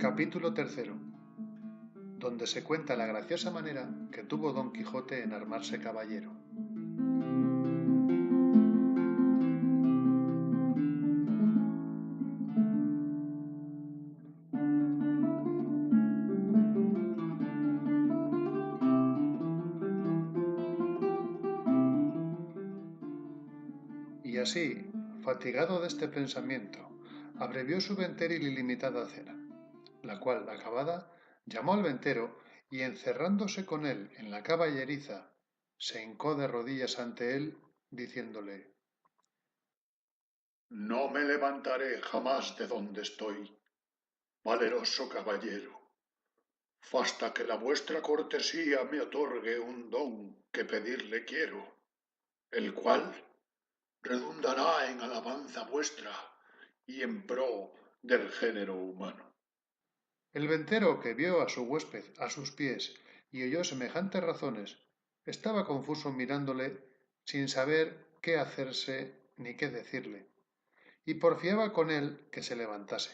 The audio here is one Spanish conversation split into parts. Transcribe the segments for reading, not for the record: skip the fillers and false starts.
Capítulo tercero, donde se cuenta la graciosa manera que tuvo Don Quijote en armarse caballero. Y así, fatigado de este pensamiento, abrevió su ventera ilimitada cena, la cual, acabada, llamó al ventero y encerrándose con él en la caballeriza, se hincó de rodillas ante él, diciéndole: No me levantaré jamás de donde estoy, valeroso caballero, fasta que la vuestra cortesía me otorgue un don que pedirle quiero, el cual redundará en alabanza vuestra y en pro del género humano. El ventero, que vio a su huésped a sus pies y oyó semejantes razones, estaba confuso mirándole sin saber qué hacerse ni qué decirle, y porfiaba con él que se levantase,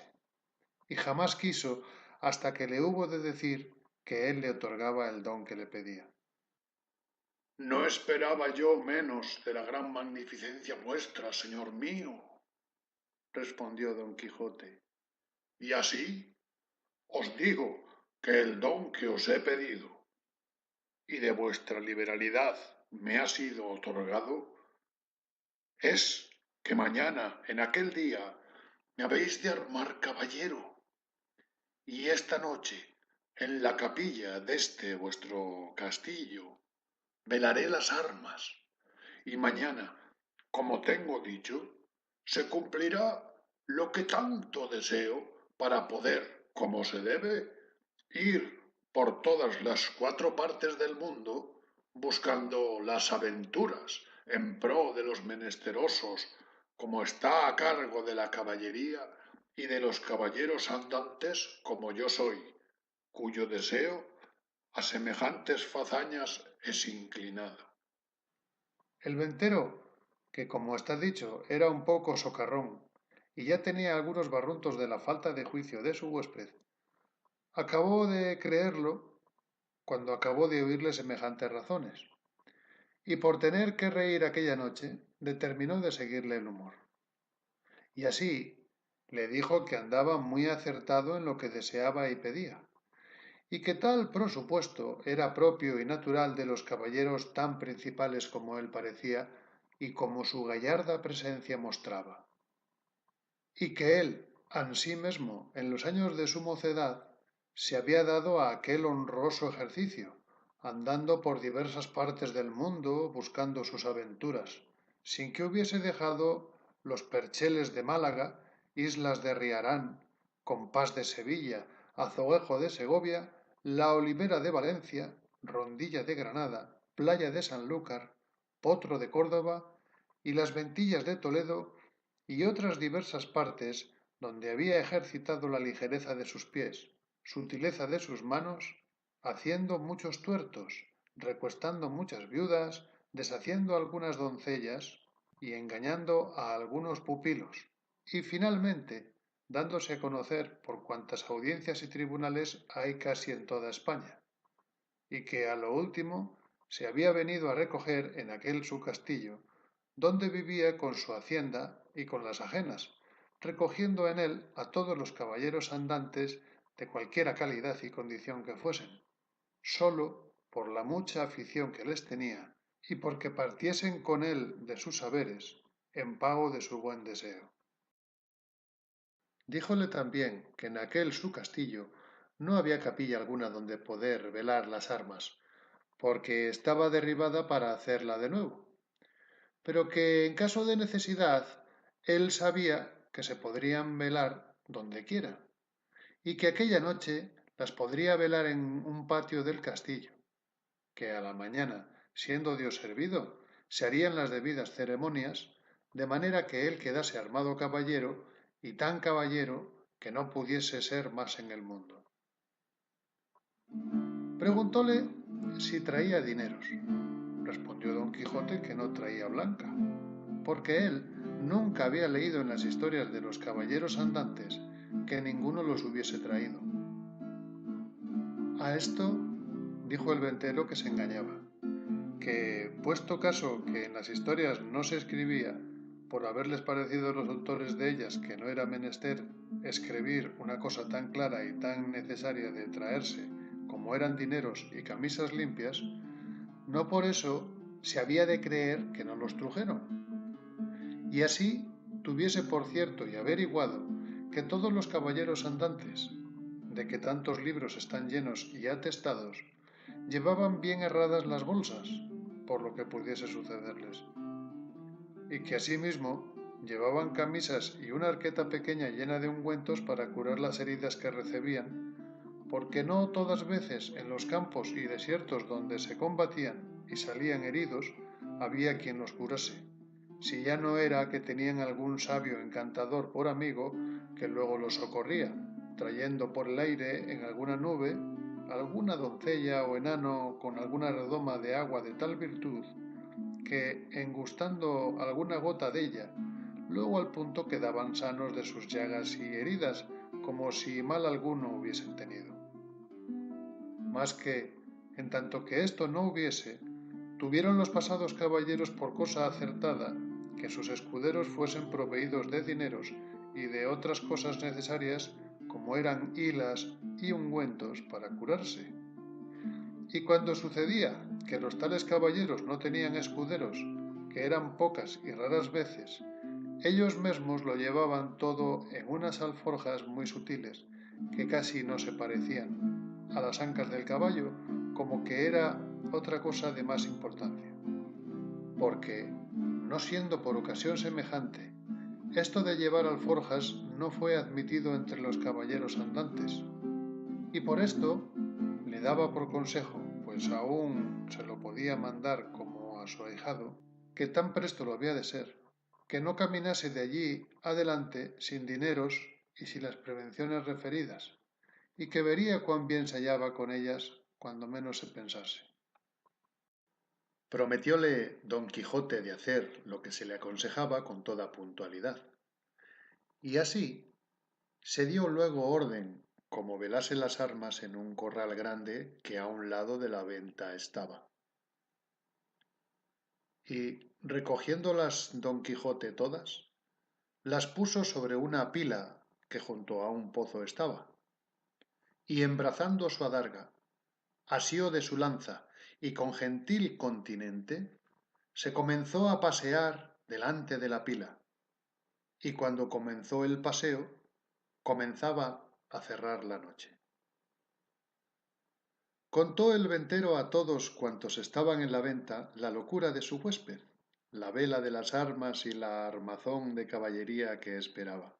y jamás quiso hasta que le hubo de decir que él le otorgaba el don que le pedía. No esperaba yo menos de la gran magnificencia vuestra, señor mío, respondió don Quijote, y así os digo que el don que os he pedido y de vuestra liberalidad me ha sido otorgado, es que mañana, en aquel día, me habéis de armar caballero, y esta noche, en la capilla deste vuestro castillo, velaré las armas, y mañana, como tengo dicho, se cumplirá lo que tanto deseo para poder, como se debe, ir por todas las cuatro partes del mundo buscando las aventuras en pro de los menesterosos, como está a cargo de la caballería y de los caballeros andantes, como yo soy, cuyo deseo a semejantes fazañas es inclinado. El ventero, que como está dicho era un poco socarrón y ya tenía algunos barruntos de la falta de juicio de su huésped, acabó de creerlo cuando acabó de oírle semejantes razones, y por tener que reír aquella noche, determinó de seguirle el humor. Y así le dijo que andaba muy acertado en lo que deseaba y pedía, y que tal prosupuesto era propio y natural de los caballeros tan principales como él parecía y como su gallarda presencia mostraba, y que él, ansí mesmo, en los años de su mocedad, se había dado a aquel honroso ejercicio, andando por diversas partes del mundo buscando sus aventuras, sin que hubiese dejado los percheles de Málaga, islas de Riarán, compás de Sevilla, azoguejo de Segovia, la olivera de Valencia, rondilla de Granada, playa de Sanlúcar, potro de Córdoba y las ventillas de Toledo y otras diversas partes donde había ejercitado la ligereza de sus pies, sutileza de sus manos, haciendo muchos tuertos, recuestando muchas viudas, deshaciendo algunas doncellas y engañando a algunos pupilos, y finalmente dándose a conocer por cuantas audiencias y tribunales hay casi en toda España, y que a lo último se había venido a recoger en aquel su castillo, donde vivía con su hacienda y con las ajenas, recogiendo en él a todos los caballeros andantes de cualquiera calidad y condición que fuesen, sólo por la mucha afición que les tenía y porque partiesen con él de sus saberes en pago de su buen deseo. Díjole también que en aquel su castillo no había capilla alguna donde poder velar las armas, porque estaba derribada para hacerla de nuevo, pero que en caso de necesidad él sabía que se podrían velar donde quiera, y que aquella noche las podría velar en un patio del castillo, que a la mañana, siendo Dios servido, se harían las debidas ceremonias, de manera que él quedase armado caballero, y tan caballero que no pudiese ser más en el mundo. Preguntóle si traía dineros. Respondió don Quijote que no traía blanca, porque él nunca había leído en las historias de los caballeros andantes que ninguno los hubiese traído. A esto dijo el ventero que se engañaba, que puesto caso que en las historias no se escribía, por haberles parecido a los autores de ellas que no era menester escribir una cosa tan clara y tan necesaria de traerse como eran dineros y camisas limpias, no por eso se había de creer que no los trujeron. Y así tuviese por cierto y averiguado que todos los caballeros andantes, de que tantos libros están llenos y atestados, llevaban bien herradas las bolsas, por lo que pudiese sucederles, y que asimismo llevaban camisas y una arqueta pequeña llena de ungüentos para curar las heridas que recibían, porque no todas veces en los campos y desiertos donde se combatían y salían heridos había quien los curase, si ya no era que tenían algún sabio encantador por amigo que luego los socorría, trayendo por el aire en alguna nube alguna doncella o enano con alguna redoma de agua de tal virtud que, engustando alguna gota de ella, luego al punto quedaban sanos de sus llagas y heridas, como si mal alguno hubiesen tenido. Mas que, en tanto que esto no hubiese, tuvieron los pasados caballeros por cosa acertada que sus escuderos fuesen proveídos de dineros y de otras cosas necesarias, como eran hilas y ungüentos para curarse. Y cuando sucedía que los tales caballeros no tenían escuderos, que eran pocas y raras veces, ellos mismos lo llevaban todo en unas alforjas muy sutiles, que casi no se parecían a las ancas del caballo, como que era otra cosa de más importancia. Porque, no siendo por ocasión semejante, esto de llevar alforjas no fue admitido entre los caballeros andantes, y por esto le daba por consejo, pues aún se lo podía mandar como a su ahijado, que tan presto lo había de ser, que no caminase de allí adelante sin dineros y sin las prevenciones referidas, y que vería cuán bien se hallaba con ellas cuando menos se pensase. Prometióle don Quijote de hacer lo que se le aconsejaba con toda puntualidad. Y así se dio luego orden como velase las armas en un corral grande que a un lado de la venta estaba. Y recogiéndolas don Quijote todas, las puso sobre una pila que junto a un pozo estaba, y embrazando su adarga, asió de su lanza, y con gentil continente se comenzó a pasear delante de la pila, y cuando comenzó el paseo, comenzaba a cerrar la noche. Contó el ventero a todos cuantos estaban en la venta la locura de su huésped, la vela de las armas y la armazón de caballería que esperaba.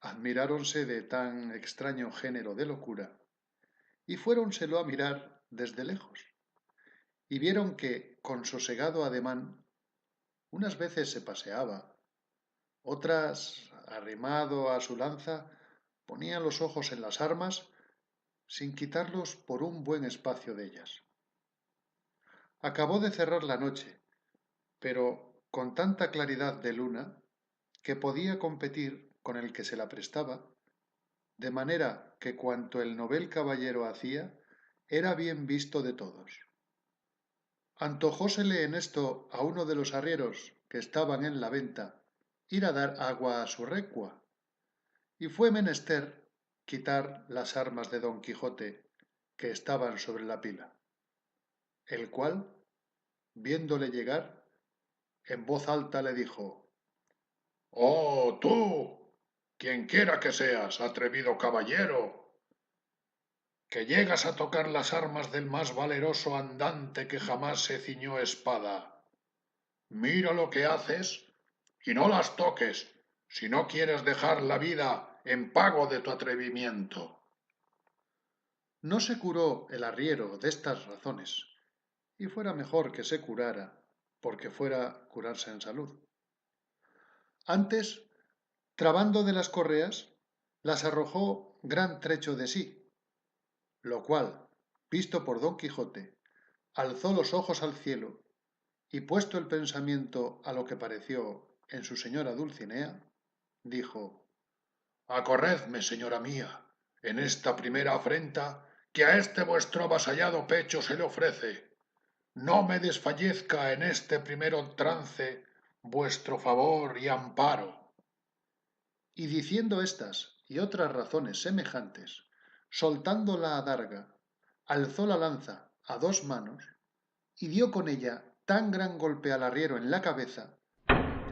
Admiráronse de tan extraño género de locura, y fuéronselo a mirar desde lejos, y vieron que, con sosegado ademán, unas veces se paseaba, otras, arrimado a su lanza, ponía los ojos en las armas, sin quitarlos por un buen espacio de ellas. Acabó de cerrar la noche, pero con tanta claridad de luna que podía competir con el que se la prestaba, de manera que cuanto el novel caballero hacía era bien visto de todos. Antojósele en esto a uno de los arrieros que estaban en la venta ir a dar agua a su recua, y fue menester quitar las armas de don Quijote que estaban sobre la pila, el cual, viéndole llegar, en voz alta le dijo: ¡Oh, tú! Quienquiera que seas, atrevido caballero, que llegas a tocar las armas del más valeroso andante que jamás se ciñó espada. Mira lo que haces y no las toques si no quieres dejar la vida en pago de tu atrevimiento. No se curó el arriero de estas razones, y fuera mejor que se curara, porque fuera curarse en salud. Antes, trabando de las correas, las arrojó gran trecho de sí, lo cual, visto por don Quijote, alzó los ojos al cielo, y puesto el pensamiento a lo que pareció en su señora Dulcinea, dijo: Acorredme, señora mía, en esta primera afrenta que a este vuestro avasallado pecho se le ofrece. No me desfallezca en este primero trance vuestro favor y amparo. Y diciendo estas y otras razones semejantes, soltando la adarga, alzó la lanza a dos manos y dio con ella tan gran golpe al arriero en la cabeza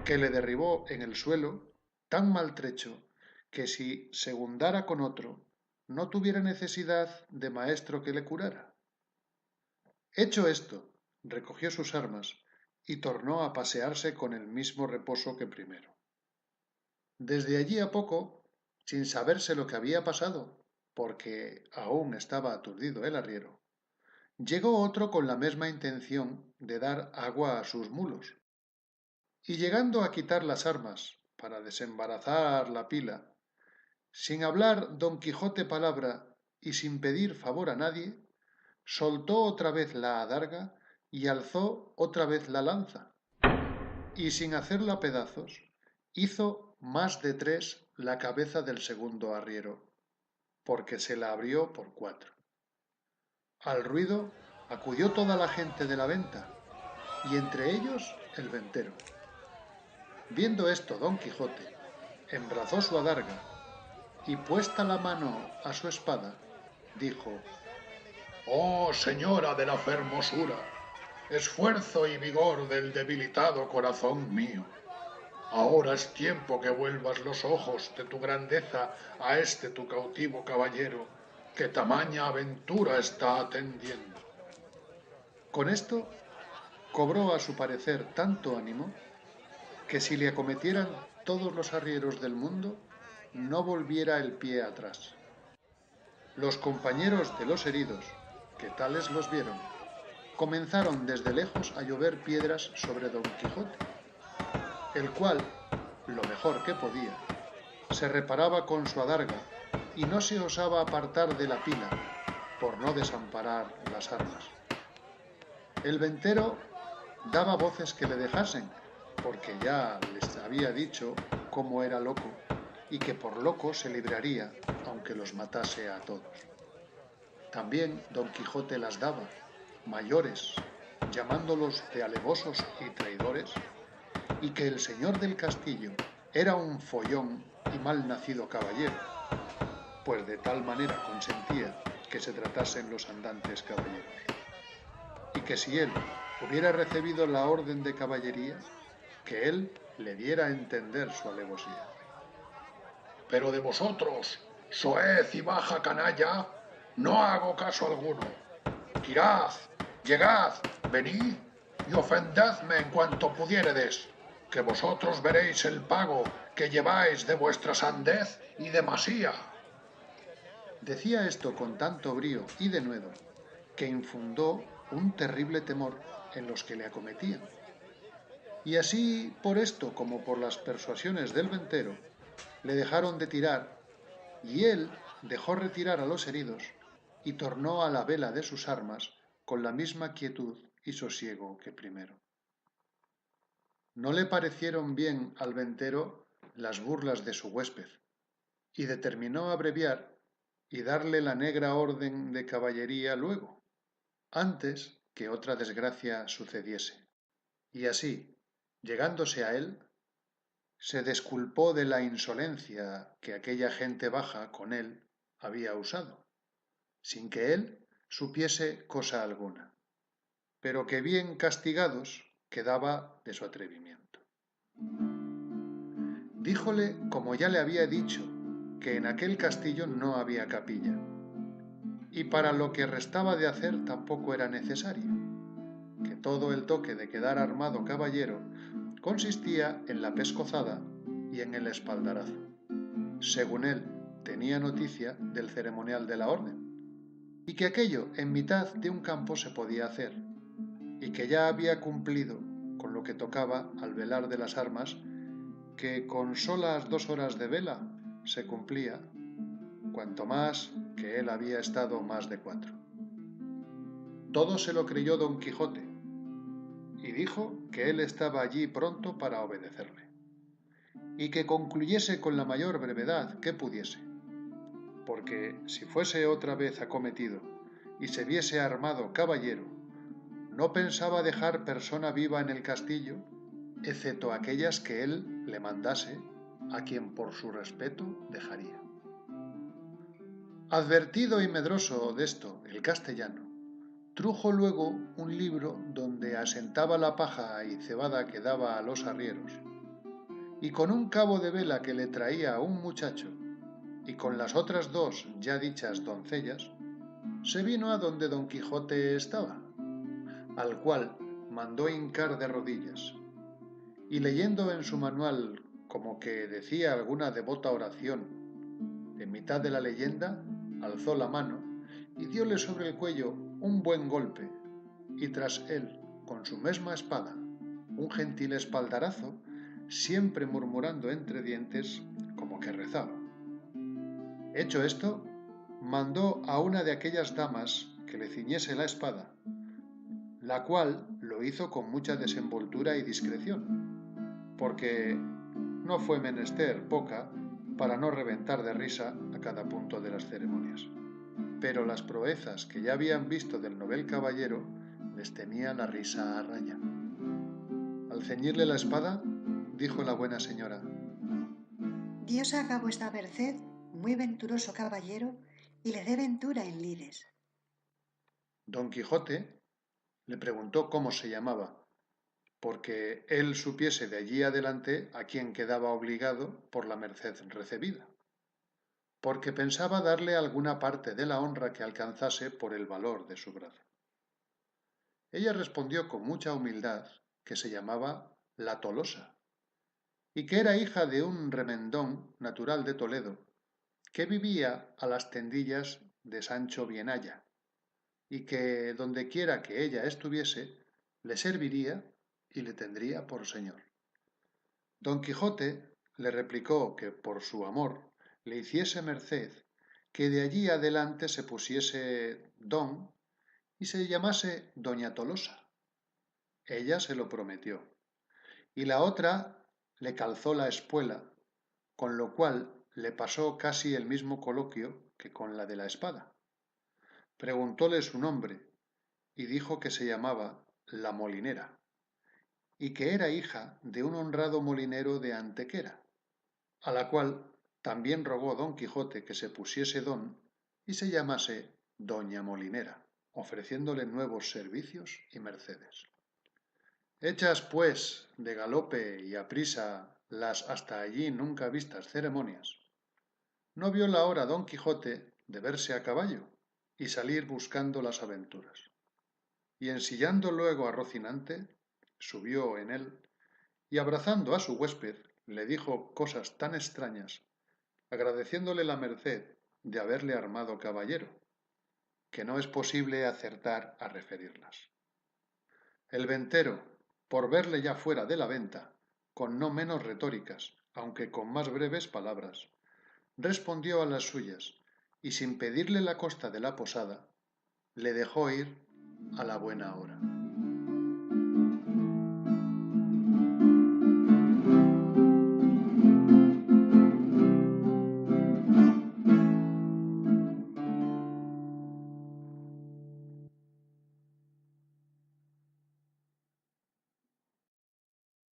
que le derribó en el suelo tan maltrecho que si segundara con otro no tuviera necesidad de maestro que le curara. Hecho esto, recogió sus armas y tornó a pasearse con el mismo reposo que primero. Desde allí a poco, sin saberse lo que había pasado, porque aún estaba aturdido el arriero, llegó otro con la misma intención de dar agua a sus mulos, y llegando a quitar las armas para desembarazar la pila, sin hablar don Quijote palabra y sin pedir favor a nadie, soltó otra vez la adarga y alzó otra vez la lanza, y sin hacerla pedazos, hizo más de tres la cabeza del segundo arriero, porque se la abrió por cuatro. Al ruido acudió toda la gente de la venta, y entre ellos el ventero. Viendo esto don Quijote, embrazó su adarga, y puesta la mano a su espada, dijo: Oh señora de la fermosura, esfuerzo y vigor del debilitado corazón mío, ahora es tiempo que vuelvas los ojos de tu grandeza a este tu cautivo caballero, que tamaña aventura está atendiendo. Con esto cobró a su parecer tanto ánimo que si le acometieran todos los arrieros del mundo, no volviera el pie atrás. Los compañeros de los heridos, que tales los vieron, comenzaron desde lejos a llover piedras sobre don Quijote, el cual, lo mejor que podía, se reparaba con su adarga y no se osaba apartar de la pila por no desamparar las armas. El ventero daba voces que le dejasen, porque ya les había dicho cómo era loco y que por loco se libraría aunque los matase a todos. También don Quijote las daba, mayores, llamándolos de alevosos y traidores, y que el señor del castillo era un follón y mal nacido caballero, pues de tal manera consentía que se tratasen los andantes caballeros, y que si él hubiera recibido la orden de caballería, que él le diera a entender su alevosía. Pero de vosotros, soez y baja canalla, no hago caso alguno. Tirad, llegad, venid y ofendedme en cuanto pudiéredes, que vosotros veréis el pago que lleváis de vuestra sandez y demasía. Decía esto con tanto brío y denuedo que infundó un terrible temor en los que le acometían. Y así por esto como por las persuasiones del ventero, le dejaron de tirar, y él dejó retirar a los heridos y tornó a la vela de sus armas con la misma quietud y sosiego que primero. No le parecieron bien al ventero las burlas de su huésped, y determinó abreviar y darle la negra orden de caballería luego, antes que otra desgracia sucediese. Y así, llegándose a él, se desculpó de la insolencia que aquella gente baja con él había usado, sin que él supiese cosa alguna, pero que bien castigados quedaba de su atrevimiento. Díjole, como ya le había dicho, que en aquel castillo no había capilla, y para lo que restaba de hacer tampoco era necesario, que todo el toque de quedar armado caballero consistía en la pescozada y en el espaldarazo, según él tenía noticia del ceremonial de la orden, y que aquello en mitad de un campo se podía hacer, y que ya había cumplido con lo que tocaba al velar de las armas, que con solas 2 horas de vela se cumplía, cuanto más que él había estado más de 4. Todo se lo creyó don Quijote, y dijo que él estaba allí pronto para obedecerle. y que concluyese con la mayor brevedad que pudiese, porque si fuese otra vez acometido y se viese armado caballero, no pensaba dejar persona viva en el castillo, excepto aquellas que él le mandase, a quien por su respeto dejaría. Advertido y medroso de esto el castellano, trujo luego un libro donde asentaba la paja y cebada que daba a los arrieros, y con un cabo de vela que le traía a un muchacho, y con las otras dos ya dichas doncellas, se vino a donde don Quijote estaba, al cual mandó hincar de rodillas, y leyendo en su manual como que decía alguna devota oración, en mitad de la leyenda alzó la mano y diole sobre el cuello un buen golpe, y tras él, con su mesma espada, un gentil espaldarazo, siempre murmurando entre dientes como que rezaba. Hecho esto, mandó a una de aquellas damas que le ciñese la espada, la cual lo hizo con mucha desenvoltura y discreción, porque no fue menester poca para no reventar de risa a cada punto de las ceremonias. Pero las proezas que ya habían visto del novel caballero les tenía la risa a raya. Al ceñirle la espada, dijo la buena señora: Dios haga vuestra merced muy venturoso caballero y le dé ventura en lides. Don Quijote le preguntó cómo se llamaba, porque él supiese de allí adelante a quién quedaba obligado por la merced recebida, porque pensaba darle alguna parte de la honra que alcanzase por el valor de su brazo. Ella respondió con mucha humildad que se llamaba la Tolosa, y que era hija de un remendón natural de Toledo, que vivía a las tendillas de Sancho Bienaya, y que dondequiera que ella estuviese, le serviría y le tendría por señor. Don Quijote le replicó que por su amor le hiciese merced que de allí adelante se pusiese don y se llamase doña Tolosa. Ella se lo prometió, y la otra le calzó la espuela, con lo cual le pasó casi el mismo coloquio que con la de la espada. Preguntóle su nombre, y dijo que se llamaba la Molinera, y que era hija de un honrado molinero de Antequera, a la cual también rogó don Quijote que se pusiese don y se llamase doña Molinera, ofreciéndole nuevos servicios y mercedes. Hechas, pues, de galope y aprisa las hasta allí nunca vistas ceremonias, no vio la hora don Quijote de verse a caballo y salir buscando las aventuras. Y ensillando luego a Rocinante, subió en él, y abrazando a su huésped, le dijo cosas tan extrañas, agradeciéndole la merced de haberle armado caballero, que no es posible acertar a referirlas. El ventero, por verle ya fuera de la venta, con no menos retóricas, aunque con más breves palabras, respondió a las suyas, y sin pedirle la costa de la posada, le dejó ir a la buena hora.